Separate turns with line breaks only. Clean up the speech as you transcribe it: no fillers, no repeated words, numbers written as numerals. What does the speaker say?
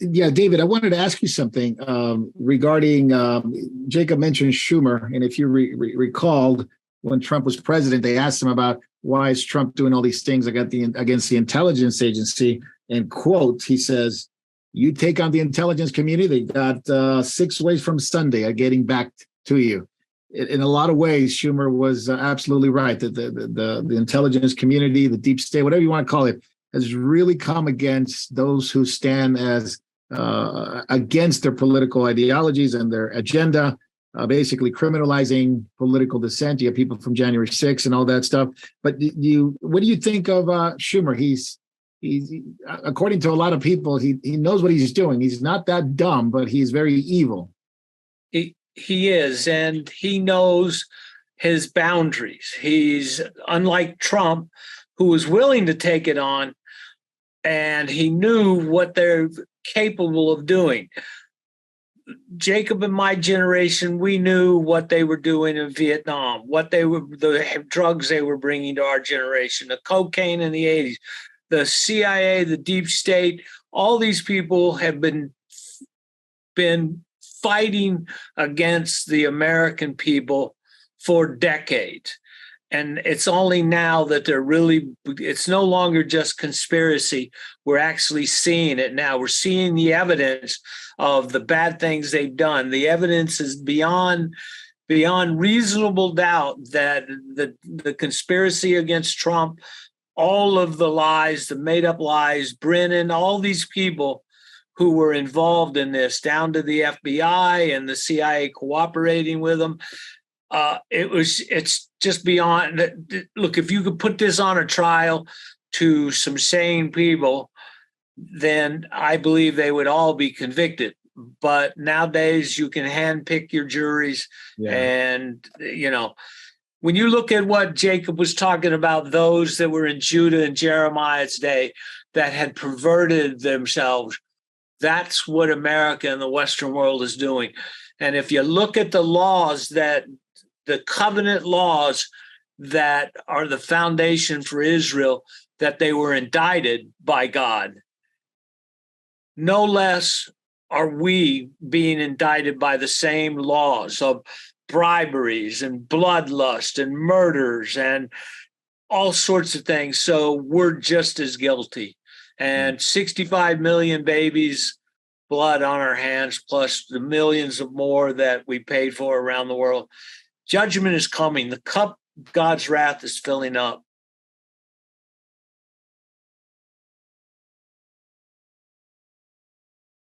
Yeah, David, I wanted to ask you something regarding Jacob mentioned Schumer, and if you recalled when Trump was president, they asked him about why is Trump doing all these things against the intelligence agency. And quote, he says, "You take on the intelligence community, they got 6 ways from Sunday of getting back to you." In a lot of ways, Schumer was absolutely right. The intelligence community, the deep state, whatever you want to call it, has really come against those who stand as against their political ideologies and their agenda, basically criminalizing political dissent. You have people from January 6th and all that stuff. But what do you think of Schumer? He's according to a lot of people, he knows what he's doing. He's not that dumb, but he's very evil.
He is, and he knows his boundaries. He's unlike Trump, who was willing to take it on, and he knew what they're capable of doing. Jacob and my generation, we knew what they were doing in Vietnam, the drugs they were bringing to our generation, the cocaine in the 80s, the CIA, the deep state. All these people have been fighting against the American people for decades. And it's only now that it's no longer just conspiracy. We're actually seeing it now. We're seeing the evidence of the bad things they've done. The evidence is beyond reasonable doubt that the conspiracy against Trump, all of the lies, the made up lies, Brennan, all these people who were involved in this, down to the FBI and the CIA cooperating with them. It's just beyond. Look, if you could put this on a trial to some sane people, then I believe they would all be convicted. But nowadays you can handpick your juries. Yeah. And, when you look at what Jacob was talking about, those that were in Judah and Jeremiah's day that had perverted themselves, that's what America and the Western world is doing. And if you look at the laws the covenant laws that are the foundation for Israel, that they were indicted by God, no less are we being indicted by the same laws of briberies and bloodlust and murders and all sorts of things. So we're just as guilty. And 65 million babies, blood on our hands, plus the millions of more that we paid for around the world. Judgment is coming. The cup, God's wrath, is filling up.